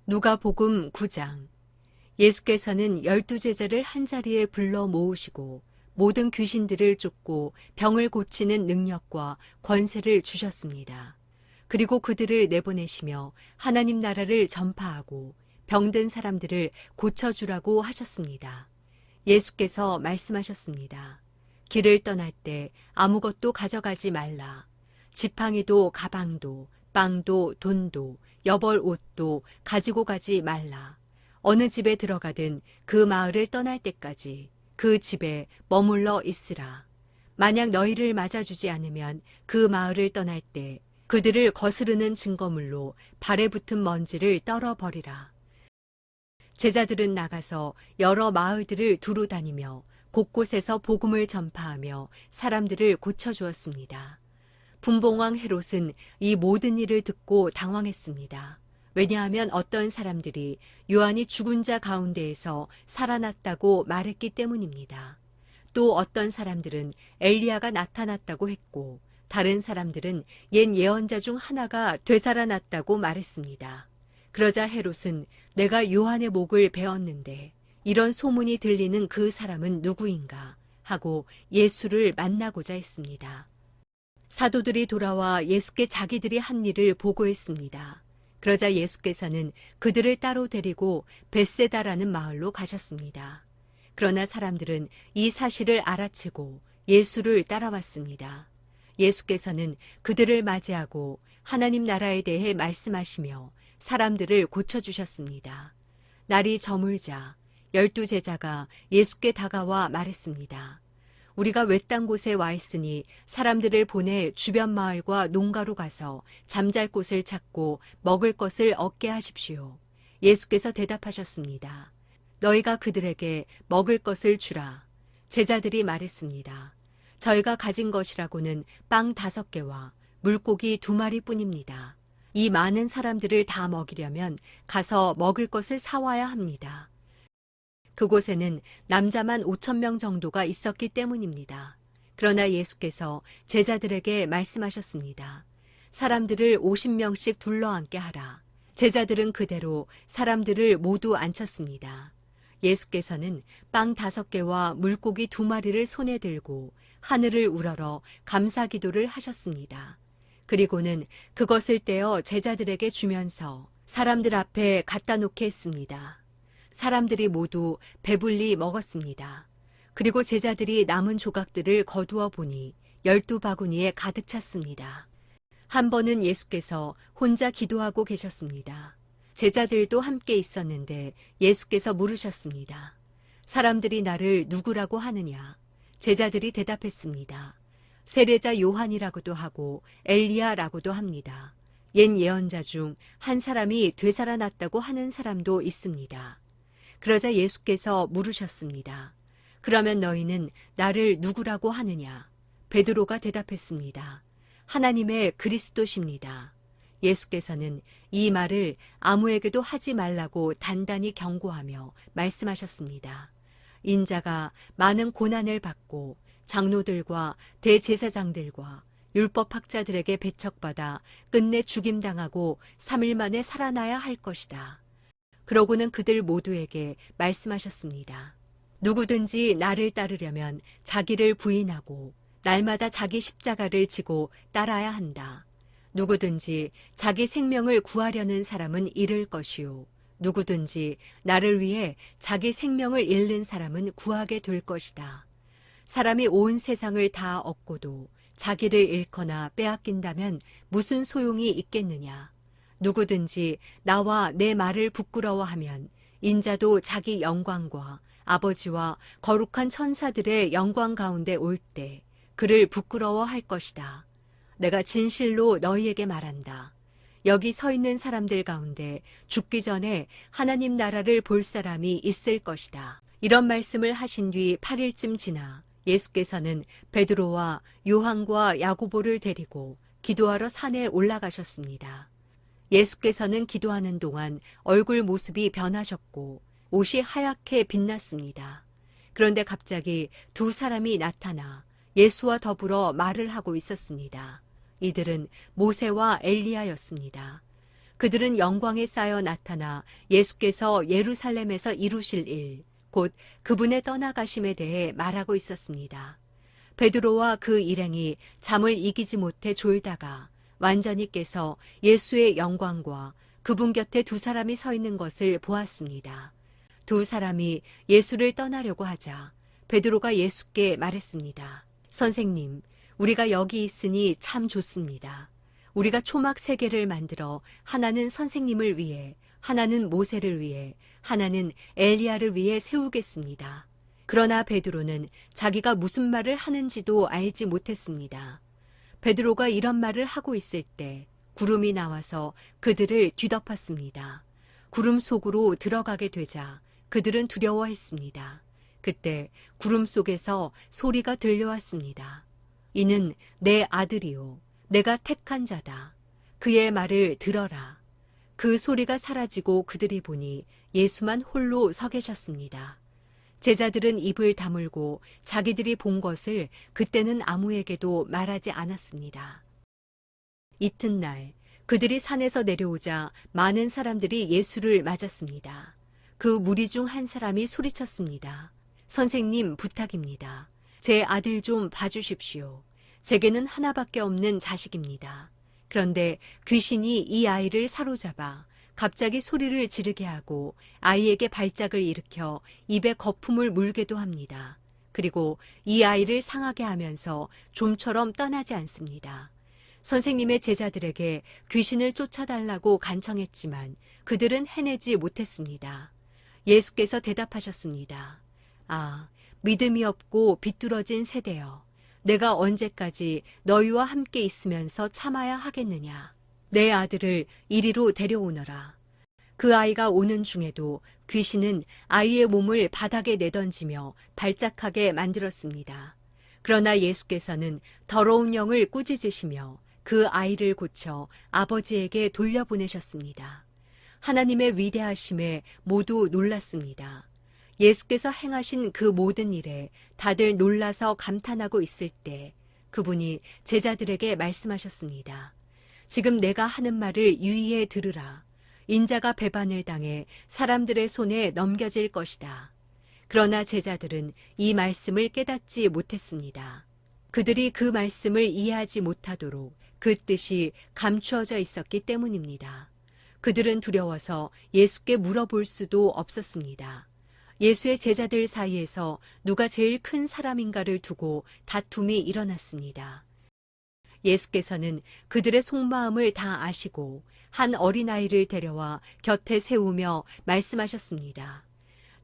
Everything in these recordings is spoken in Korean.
누가복음 9장. 예수께서는 12제자를 한자리에 불러 모으시고 모든 귀신들을 쫓고 병을 고치는 능력과 권세를 주셨습니다. 그리고 그들을 내보내시며 하나님 나라를 전파하고 병든 사람들을 고쳐주라고 하셨습니다. 예수께서 말씀하셨습니다. 길을 떠날 때 아무것도 가져가지 말라. 지팡이도 가방도 빵도 돈도 여벌 옷도 가지고 가지 말라. 어느 집에 들어가든 그 마을을 떠날 때까지 그 집에 머물러 있으라. 만약 너희를 맞아주지 않으면 그 마을을 떠날 때 그들을 거스르는 증거물로 발에 붙은 먼지를 떨어버리라. 제자들은 나가서 여러 마을들을 두루 다니며 곳곳에서 복음을 전파하며 사람들을 고쳐주었습니다. 분봉왕 헤롯은 이 모든 일을 듣고 당황했습니다. 왜냐하면 어떤 사람들이 요한이 죽은 자 가운데에서 살아났다고 말했기 때문입니다. 또 어떤 사람들은 엘리야가 나타났다고 했고, 다른 사람들은 옛 예언자 중 하나가 되살아났다고 말했습니다. 그러자 헤롯은 내가 요한의 목을 베었는데 이런 소문이 들리는 그 사람은 누구인가 하고 예수를 만나고자 했습니다. 사도들이 돌아와 예수께 자기들이 한 일을 보고했습니다. 그러자 예수께서는 그들을 따로 데리고 벳세다라는 마을로 가셨습니다. 그러나 사람들은 이 사실을 알아채고 예수를 따라왔습니다. 예수께서는 그들을 맞이하고 하나님 나라에 대해 말씀하시며 사람들을 고쳐주셨습니다. 날이 저물자 12제자가 예수께 다가와 말했습니다. 우리가 외딴 곳에 와 있으니 사람들을 보내 주변 마을과 농가로 가서 잠잘 곳을 찾고 먹을 것을 얻게 하십시오. 예수께서 대답하셨습니다. 너희가 그들에게 먹을 것을 주라. 제자들이 말했습니다. 저희가 가진 것이라고는 빵 5개와 물고기 2마리뿐입니다. 이 많은 사람들을 다 먹이려면 가서 먹을 것을 사와야 합니다. 그곳에는 남자만 5,000명 정도가 있었기 때문입니다. 그러나 예수께서 제자들에게 말씀하셨습니다. 사람들을 50명씩 둘러앉게 하라. 제자들은 그대로 사람들을 모두 앉혔습니다. 예수께서는 빵 5개와 물고기 2마리를 손에 들고 하늘을 우러러 감사 기도를 하셨습니다. 그리고는 그것을 떼어 제자들에게 주면서 사람들 앞에 갖다 놓게 했습니다. 사람들이 모두 배불리 먹었습니다. 그리고 제자들이 남은 조각들을 거두어 보니 12바구니에 가득 찼습니다. 한 번은 예수께서 혼자 기도하고 계셨습니다. 제자들도 함께 있었는데 예수께서 물으셨습니다. 사람들이 나를 누구라고 하느냐? 제자들이 대답했습니다. 세례자 요한이라고도 하고 엘리야라고도 합니다. 옛 예언자 중 한 사람이 되살아났다고 하는 사람도 있습니다. 그러자 예수께서 물으셨습니다. 그러면 너희는 나를 누구라고 하느냐? 베드로가 대답했습니다. 하나님의 그리스도십니다. 예수께서는 이 말을 아무에게도 하지 말라고 단단히 경고하며 말씀하셨습니다. 인자가 많은 고난을 받고 장로들과 대제사장들과 율법학자들에게 배척받아 끝내 죽임당하고 3일 만에 살아나야 할 것이다. 그러고는 그들 모두에게 말씀하셨습니다. 누구든지 나를 따르려면 자기를 부인하고 날마다 자기 십자가를 지고 따라야 한다. 누구든지 자기 생명을 구하려는 사람은 잃을 것이요. 누구든지 나를 위해 자기 생명을 잃는 사람은 구하게 될 것이다. 사람이 온 세상을 다 얻고도 자기를 잃거나 빼앗긴다면 무슨 소용이 있겠느냐. 누구든지 나와 내 말을 부끄러워하면 인자도 자기 영광과 아버지와 거룩한 천사들의 영광 가운데 올 때 그를 부끄러워할 것이다. 내가 진실로 너희에게 말한다. 여기 서 있는 사람들 가운데 죽기 전에 하나님 나라를 볼 사람이 있을 것이다. 이런 말씀을 하신 뒤 8일쯤 지나 예수께서는 베드로와 요한과 야고보를 데리고 기도하러 산에 올라가셨습니다. 예수께서는 기도하는 동안 얼굴 모습이 변하셨고 옷이 하얗게 빛났습니다. 그런데 갑자기 2사람이 나타나 예수와 더불어 말을 하고 있었습니다. 이들은 모세와 엘리야였습니다. 그들은 영광에 쌓여 나타나 예수께서 예루살렘에서 이루실 일, 곧 그분의 떠나가심에 대해 말하고 있었습니다. 베드로와 그 일행이 잠을 이기지 못해 졸다가 완전히 깨서 예수의 영광과 그분 곁에 두 사람이 서 있는 것을 보았습니다. 두 사람이 예수를 떠나려고 하자 베드로가 예수께 말했습니다. 선생님, 우리가 여기 있으니 참 좋습니다. 우리가 초막 3개를 만들어 하나는 선생님을 위해, 하나는 모세를 위해, 하나는 엘리야를 위해 세우겠습니다. 그러나 베드로는 자기가 무슨 말을 하는지도 알지 못했습니다. 베드로가 이런 말을 하고 있을 때 구름이 나와서 그들을 뒤덮었습니다. 구름 속으로 들어가게 되자 그들은 두려워했습니다. 그때 구름 속에서 소리가 들려왔습니다. 이는 내 아들이요, 내가 택한 자다. 그의 말을 들어라. 그 소리가 사라지고 그들이 보니 예수만 홀로 서 계셨습니다. 제자들은 입을 다물고 자기들이 본 것을 그때는 아무에게도 말하지 않았습니다. 이튿날 그들이 산에서 내려오자 많은 사람들이 예수를 맞았습니다. 그 무리 중 한 사람이 소리쳤습니다. 선생님, 부탁입니다. 제 아들 좀 봐주십시오. 제게는 하나밖에 없는 자식입니다. 그런데 귀신이 이 아이를 사로잡아 갑자기 소리를 지르게 하고 아이에게 발작을 일으켜 입에 거품을 물게도 합니다. 그리고 이 아이를 상하게 하면서 좀처럼 떠나지 않습니다. 선생님의 제자들에게 귀신을 쫓아달라고 간청했지만 그들은 해내지 못했습니다. 예수께서 대답하셨습니다. 아, 믿음이 없고 비뚤어진 세대여. 내가 언제까지 너희와 함께 있으면서 참아야 하겠느냐. 내 아들을 이리로 데려오너라. 그 아이가 오는 중에도 귀신은 아이의 몸을 바닥에 내던지며 발작하게 만들었습니다. 그러나 예수께서는 더러운 영을 꾸짖으시며 그 아이를 고쳐 아버지에게 돌려보내셨습니다. 하나님의 위대하심에 모두 놀랐습니다. 예수께서 행하신 그 모든 일에 다들 놀라서 감탄하고 있을 때 그분이 제자들에게 말씀하셨습니다. 지금 내가 하는 말을 유의해 들으라. 인자가 배반을 당해 사람들의 손에 넘겨질 것이다. 그러나 제자들은 이 말씀을 깨닫지 못했습니다. 그들이 그 말씀을 이해하지 못하도록 그 뜻이 감추어져 있었기 때문입니다. 그들은 두려워서 예수께 물어볼 수도 없었습니다. 예수의 제자들 사이에서 누가 제일 큰 사람인가를 두고 다툼이 일어났습니다. 예수께서는 그들의 속마음을 다 아시고 한 어린아이를 데려와 곁에 세우며 말씀하셨습니다.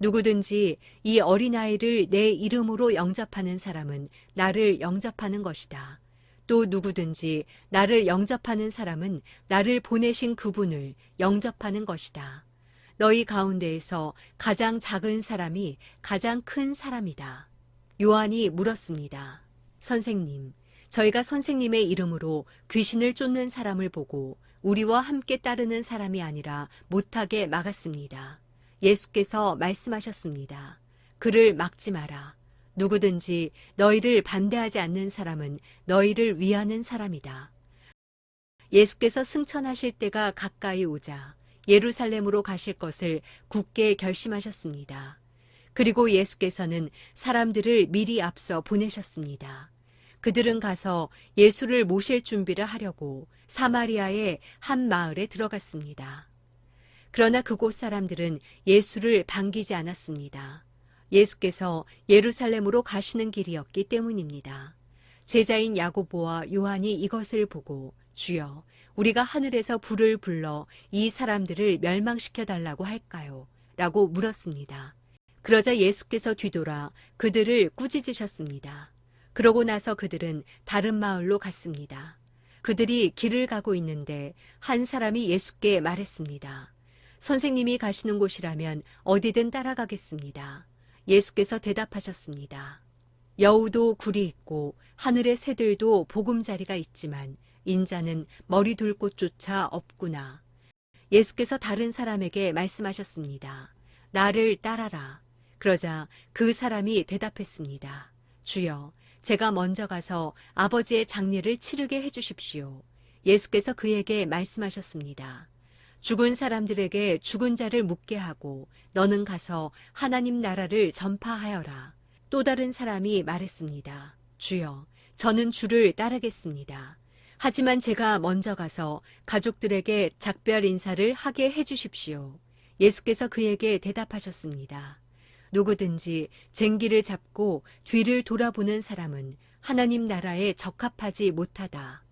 누구든지 이 어린아이를 내 이름으로 영접하는 사람은 나를 영접하는 것이다. 또 누구든지 나를 영접하는 사람은 나를 보내신 그분을 영접하는 것이다. 너희 가운데에서 가장 작은 사람이 가장 큰 사람이다. 요한이 물었습니다. 선생님, 저희가 선생님의 이름으로 귀신을 쫓는 사람을 보고 우리와 함께 따르는 사람이 아니라 못하게 막았습니다. 예수께서 말씀하셨습니다. 그를 막지 마라. 누구든지 너희를 반대하지 않는 사람은 너희를 위하는 사람이다. 예수께서 승천하실 때가 가까이 오자 예루살렘으로 가실 것을 굳게 결심하셨습니다. 그리고 예수께서는 사람들을 미리 앞서 보내셨습니다. 그들은 가서 예수를 모실 준비를 하려고 사마리아의 한 마을에 들어갔습니다. 그러나 그곳 사람들은 예수를 반기지 않았습니다. 예수께서 예루살렘으로 가시는 길이었기 때문입니다. 제자인 야고보와 요한이 이것을 보고 주여, 우리가 하늘에서 불을 불러 이 사람들을 멸망시켜 달라고 할까요? 라고 물었습니다. 그러자 예수께서 뒤돌아 그들을 꾸짖으셨습니다. 그러고 나서 그들은 다른 마을로 갔습니다. 그들이 길을 가고 있는데 한 사람이 예수께 말했습니다. 선생님이 가시는 곳이라면 어디든 따라가겠습니다. 예수께서 대답하셨습니다. 여우도 굴이 있고 하늘의 새들도 보금자리가 있지만 인자는 머리 둘 곳조차 없구나. 예수께서 다른 사람에게 말씀하셨습니다. 나를 따라라. 그러자 그 사람이 대답했습니다. 주여, 제가 먼저 가서 아버지의 장례를 치르게 해주십시오. 예수께서 그에게 말씀하셨습니다. 죽은 사람들에게 죽은 자를 묻게 하고 너는 가서 하나님 나라를 전파하여라. 또 다른 사람이 말했습니다. 주여, 저는 주를 따르겠습니다. 하지만 제가 먼저 가서 가족들에게 작별 인사를 하게 해주십시오. 예수께서 그에게 대답하셨습니다. 누구든지 쟁기를 잡고 뒤를 돌아보는 사람은 하나님 나라에 적합하지 못하다.